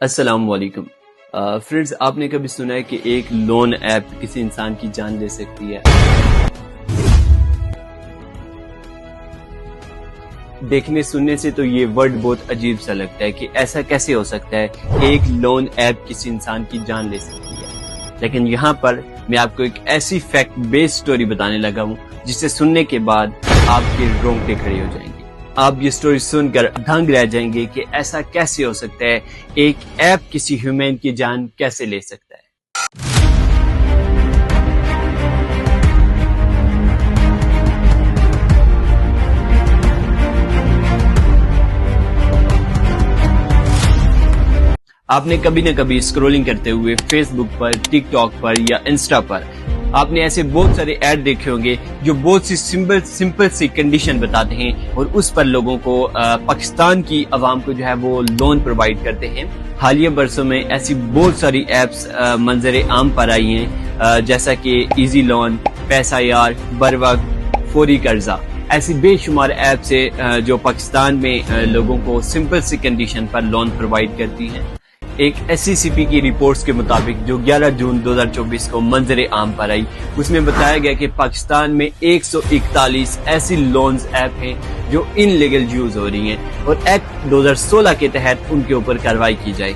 السلام علیکم فرینڈز، آپ نے کبھی سنا ہے کہ ایک لون ایپ کسی انسان کی جان لے سکتی ہے؟ دیکھنے سننے سے تو یہ ورڈ بہت عجیب سا لگتا ہے کہ ایسا کیسے ہو سکتا ہے کہ ایک لون ایپ کسی انسان کی جان لے سکتی ہے، لیکن یہاں پر میں آپ کو ایک ایسی فیکٹ بیس سٹوری بتانے لگا ہوں جسے سننے کے بعد آپ کے رونگٹے کھڑے ہو جائیں گے۔ آپ یہ سٹوری سن کر دھنگ رہ جائیں گے کہ ایسا کیسے ہو سکتا ہے، ایک ایپ کسی ہیومن کی جان کیسے لے سکتا ہے۔ آپ نے کبھی نہ کبھی اسکرولنگ کرتے ہوئے فیس بک پر، ٹک ٹاک پر یا انسٹا پر آپ نے ایسے بہت سارے ایڈ دیکھے ہوں گے جو بہت سی سمپل سی کنڈیشن بتاتے ہیں اور اس پر لوگوں کو، پاکستان کی عوام کو جو ہے وہ لون پرووائڈ کرتے ہیں۔ حالیہ برسوں میں ایسی بہت ساری ایپس منظر عام پر آئی ہیں، جیسا کہ ایزی لون، پیسہ یار، بر وقت، فوری قرضہ۔ ایسی بے شمار ایپس ہیں جو پاکستان میں لوگوں کو سمپل سی کنڈیشن پر لون پرووائڈ کرتی ہیں۔ ایک SCCP کی رپورٹس کے مطابق جو 11 جون 2024 کو منظر عام پر آئی، اس میں بتایا گیا کہ پاکستان میں 141 ایسی لونز ایپ ہیں جو ان لیگل یوز ہو رہی ہیں اور ایکٹ 2016 کے تحت ان کے اوپر کارروائی کی جائے۔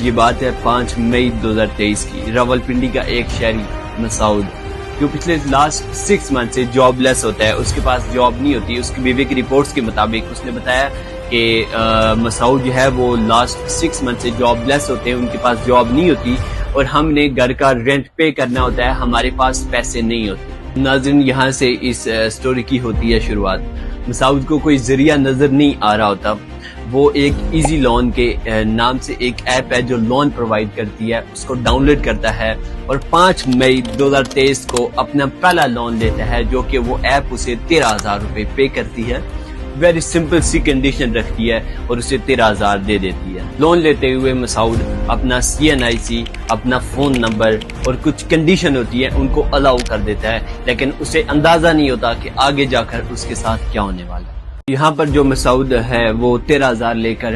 یہ بات ہے 5 مئی 2023 کی۔ راولپنڈی کا ایک شہری مسعود جو پچھلے لاسٹ 6 منتھ سے جاب لیس ہوتا ہے، اس کے پاس جاب نہیں ہوتی۔ اس کی بیوی کی رپورٹس کے مطابق اس نے بتایا کہ مسعود جو ہے وہ لاسٹ 6 منتھ سے جاب لیس ہوتے ہیں، ان کے پاس جاب نہیں ہوتی اور ہم نے گھر کا رینٹ پے کرنا ہوتا ہے، ہمارے پاس پیسے نہیں ہوتے۔ ناظرین، یہاں سے اس سٹوری کی ہوتی ہے شروعات۔ مسعود کو کوئی ذریعہ نظر نہیں آ رہا ہوتا۔ وہ ایک ایزی لون کے نام سے ایک ایپ ہے جو لون پرووائڈ کرتی ہے، اس کو ڈاؤن لوڈ کرتا ہے اور 5 مئی 2023 کو اپنا پہلا لون لیتا ہے، جو کہ وہ ایپ اسے 13,000 روپے پے کرتی ہے۔ ویری سمپل سی کنڈیشن رکھتی ہے اور اسے 13,000 دے دیتی ہے۔ لون لیتے ہوئے مسعود اپنا CNIC، اپنا فون نمبر اور کچھ کنڈیشن ہوتی ہے ان کو الاؤ کر دیتا ہے، لیکن اسے اندازہ نہیں ہوتا کہ آگے جا کر اس کے ساتھ کیا ہونے والا ہے۔ یہاں پر جو مسعود ہے وہ 13,000 لے کر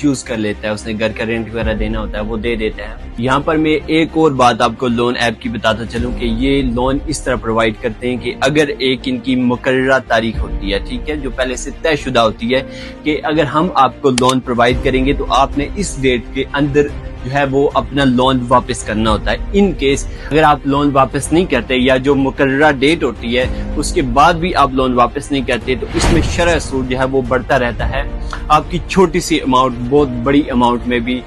یوز کر لیتا ہے، اس نے گھر کا رینٹ وغیرہ دینا ہوتا ہے، وہ دے دیتا ہے۔ یہاں پر میں ایک اور بات آپ کو لون ایپ کی بتاتا چلوں کہ یہ لون اس طرح پرووائڈ کرتے ہیں کہ اگر ایک ان کی مقررہ تاریخ ہوتی ہے، ٹھیک ہے، جو پہلے سے طے شدہ ہوتی ہے کہ اگر ہم آپ کو لون پرووائڈ کریں گے تو آپ نے اس ڈیٹ کے اندر جو ہے وہ اپنا لون واپس کرنا ہوتا ہے۔ ان کیس اگر آپ لون واپس نہیں کرتے یا جو مقررہ ڈیٹ ہوتی ہے اس کے بعد بھی آپ لون واپس نہیں کرتے تو اس میں شرح سود جو ہے وہ بڑھتا رہتا ہے، آپ کی چھوٹی سی اماؤنٹ بہت بڑی اماؤنٹ میں بھی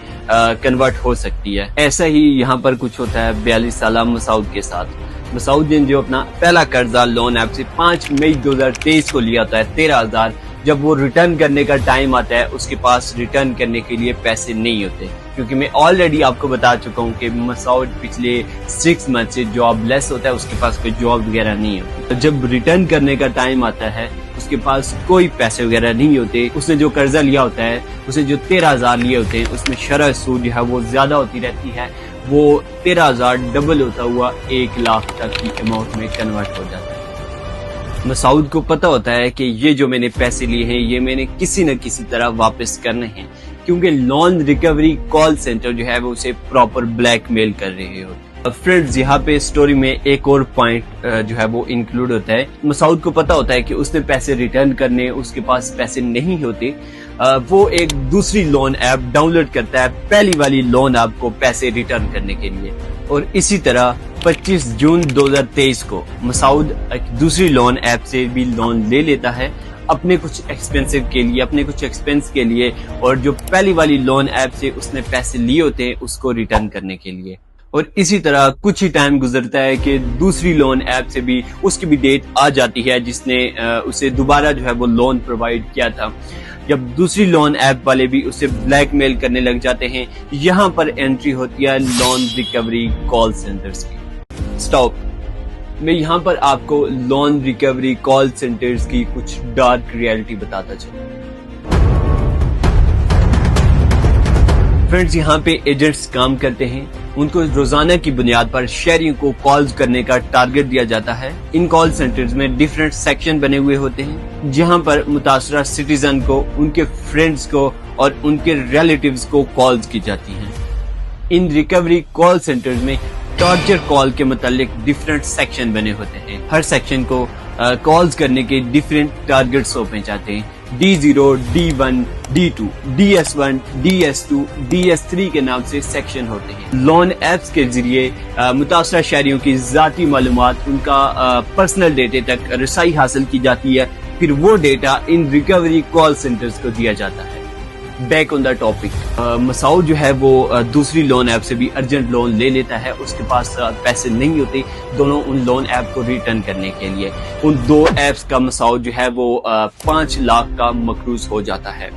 کنورٹ ہو سکتی ہے۔ ایسا ہی یہاں پر کچھ ہوتا ہے 42 سالہ مسعود کے ساتھ۔ مسعود نے جو اپنا پہلا قرضہ لون ایپ سے 5 مئی 2023 کو لیا ہوتا ہے 13,000، جب وہ ریٹرن کرنے کا ٹائم آتا ہے اس کے پاس ریٹرن کرنے کے لیے پیسے نہیں ہوتے، کیونکہ میں آلریڈی آپ کو بتا چکا ہوں کہ مسعود پچھلے 6 منتھ سے جاب لیس ہوتا ہے، اس کے پاس کوئی جاب وغیرہ نہیں ہوتی۔ جب ریٹرن کرنے کا ٹائم آتا ہے اس کے پاس کوئی پیسے وغیرہ نہیں ہوتے۔ اس نے جو قرضہ لیا ہوتا ہے، اسے جو 13,000 لیے ہوتے ہیں، اس میں شرح سود جو ہے وہ زیادہ ہوتی رہتی ہے، وہ 13,000 ڈبل ہوتا ہوا 1 لاکھ تک کی اماؤنٹ میں کنورٹ ہو جاتا ہے۔ مسعود کو پتا ہوتا ہے کہ یہ جو میں نے پیسے لیے ہیں یہ میں نے کسی نہ کسی طرح واپس کرنے ہیں، کیونکہ لون ریکوری کال سینٹر جو ہے وہ اسے پراپر بلیک میل کر رہے ہوتے۔ فرینڈز، یہاں پہ سٹوری میں ایک اور پوائنٹ جو ہے وہ انکلوڈ ہوتا ہے۔ مسعود کو پتا ہوتا ہے کہ اس نے پیسے ریٹرن کرنے، اس کے پاس پیسے نہیں ہوتے، وہ ایک دوسری لون ایپ ڈاؤن لوڈ کرتا ہے پہلی والی لون ایپ کو پیسے ریٹرن کرنے کے لیے، اور اسی طرح 25 جون 2023 کو مسعود ایک دوسری لون ایپ سے بھی لون لے لیتا ہے اپنے کچھ ایکسپینس کے لیے، اور جو پہلی والی لون ایپ سے اس نے پیسے لیے ہوتے ہیں اس کو ریٹرن کرنے کے لیے۔ اور اسی طرح کچھ ہی ٹائم گزرتا ہے کہ دوسری لون ایپ سے بھی اس کی بھی ڈیٹ آ جاتی ہے جس نے اسے دوبارہ جو ہے وہ لون پرووائڈ کیا تھا۔ جب دوسری لون ایپ والے بھی اسے بلیک میل کرنے لگ جاتے ہیں، یہاں پر انٹری ہوتی ہے لون ریکوری کال سینٹرز کی۔ سٹاپ، میں یہاں پر آپ کو لون ریکوری کال سینٹرز کی کچھ ڈارک ریئلٹی بتاتا چلوں۔ فرینڈز، یہاں پہ ایجنٹس کام کرتے ہیں ان کو روزانہ کی بنیاد پر شہریوں کو کالز کرنے کا ٹارگٹ دیا جاتا ہے۔ ان کال سینٹرز میں ڈیفرنٹ سیکشن بنے ہوئے ہوتے ہیں جہاں پر متاثرہ سٹیزن کو، ان کے فرینڈز کو اور ان کے ریلیٹیوز کو کالز کی جاتی ہیں۔ ان ریکوری کال سینٹرز میں ٹارچر کال کے متعلق ڈیفرنٹ سیکشن بنے ہوتے ہیں۔ ہر سیکشن کو کالز کرنے کے ڈیفرنٹ ٹارگٹ سونپے جاتے ہیں۔ D0، D1، D2، DS1، DS2، DS3 کے نام سے سیکشن ہوتے ہیں۔ لون ایپس کے ذریعے متاثرہ شہریوں کی ذاتی معلومات، ان کا پرسنل ڈیٹا تک رسائی حاصل کی جاتی ہے، پھر وہ data in recovery call centres کو دیا جاتا ہے۔ بیک آن دا ٹاپک، مسعود جو ہے وہ دوسری لون ایپ سے بھی ارجنٹ لون لے لیتا ہے۔ اس کے پاس پیسے نہیں ہوتے دونوں ان لون ایپ کو ریٹرن کرنے کے لیے۔ ان دو ایپس کا مسعود جو ہے وہ 5 لاکھ کا مقروض ہو جاتا ہے،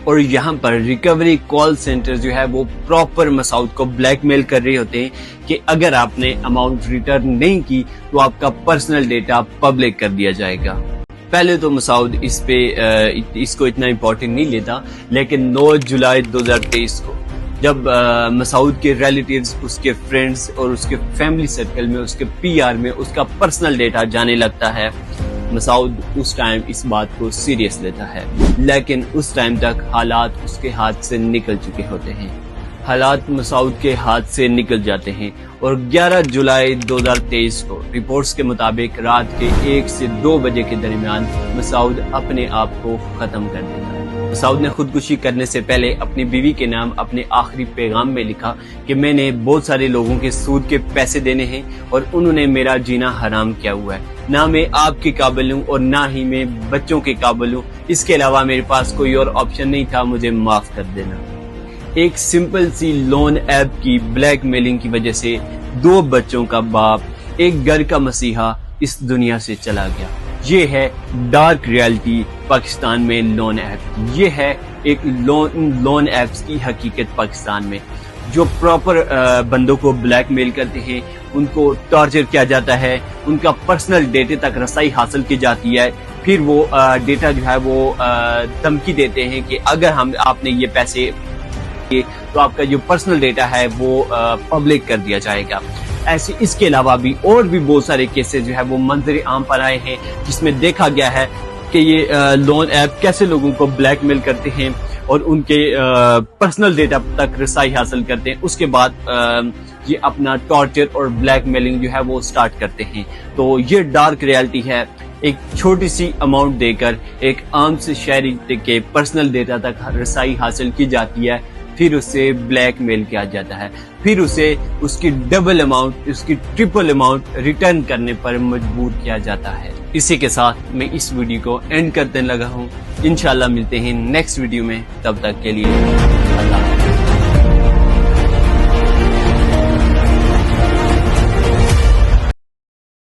اور یہاں پر ریکوری کال سینٹر جو ہے وہ پراپر مسعود کو بلیک میل کر رہے ہوتے ہیں کہ اگر آپ نے اماؤنٹ ریٹرن نہیں کی تو آپ کا پرسنل ڈیٹا پبلک کر دیا جائے گا۔ پہلے تو مسعود اس کو اتنا امپورٹنٹ نہیں لیتا، لیکن 9 جولائی 2023 کو جب مسعود کے ریلیٹیوز، اس کے فرینڈز اور اس کے فیملی سرکل میں، اس کے PR میں اس کا پرسنل ڈیٹا جانے لگتا ہے، مسعود اس ٹائم اس بات کو سیریس لیتا ہے، لیکن اس ٹائم تک حالات اس کے ہاتھ سے نکل چکے ہوتے ہیں۔ حالات مسعود کے ہاتھ سے نکل جاتے ہیں اور 11 جولائی 2023 کو رپورٹس کے مطابق رات کے 1 سے 2 بجے کے درمیان مسعود اپنے آپ کو ختم کر دیتا ہے۔ مسعود نے خودکشی کرنے سے پہلے اپنی بیوی کے نام اپنے آخری پیغام میں لکھا کہ میں نے بہت سارے لوگوں کے سود کے پیسے دینے ہیں اور انہوں نے میرا جینا حرام کیا ہوا ہے، نہ میں آپ کے قابل ہوں اور نہ ہی میں بچوں کے قابل ہوں، اس کے علاوہ میرے پاس کوئی اور آپشن نہیں تھا، مجھے معاف کر دینا۔ ایک سمپل سی لون ایپ کی بلیک میلنگ کی وجہ سے 2 بچوں کا باپ، ایک گھر کا مسیحا اس دنیا سے چلا گیا۔ یہ ہے ڈارک ریالٹی پاکستان میں لون ایپ، یہ ہے ایک لون ایپس کی حقیقت پاکستان میں، جو پراپر بندوں کو بلیک میل کرتے ہیں، ان کو ٹارچر کیا جاتا ہے، ان کا پرسنل ڈیٹا تک رسائی حاصل کی جاتی ہے، پھر وہ ڈیٹا جو ہے وہ دھمکی دیتے ہیں کہ اگر آپ نے یہ پیسے تو آپ کا جو پرسنل ڈیٹا ہے وہ پبلک کر دیا جائے گا۔ ایسے اس کے علاوہ بھی اور بھی بہت سارے کیسز جو ہے وہ منظر عام پر آئے ہیں، جس میں دیکھا گیا ہے کہ یہ لون ایپ کیسے لوگوں کو بلیک میل کرتے ہیں اور ان کے پرسنل ڈیٹا تک رسائی حاصل کرتے ہیں۔ اس کے بعد یہ اپنا ٹارچر اور بلیک میلنگ جو ہے وہ سٹارٹ کرتے ہیں۔ تو یہ ڈارک ریالٹی ہے، ایک چھوٹی سی اماؤنٹ دے کر ایک عام سے شہری کے پرسنل ڈیٹا تک رسائی حاصل کی جاتی ہے، پھر اسے بلیک میل کیا جاتا ہے، پھر اسے اس کی ڈبل اماؤنٹ، اس کی ٹرپل اماؤنٹ ریٹرن کرنے پر مجبور کیا جاتا ہے۔ اسی کے ساتھ میں اس ویڈیو کو اینڈ کرنے لگا ہوں۔ انشاءاللہ ملتے ہیں نیکسٹ ویڈیو میں، تب تک کے لیے اللہ حافظ۔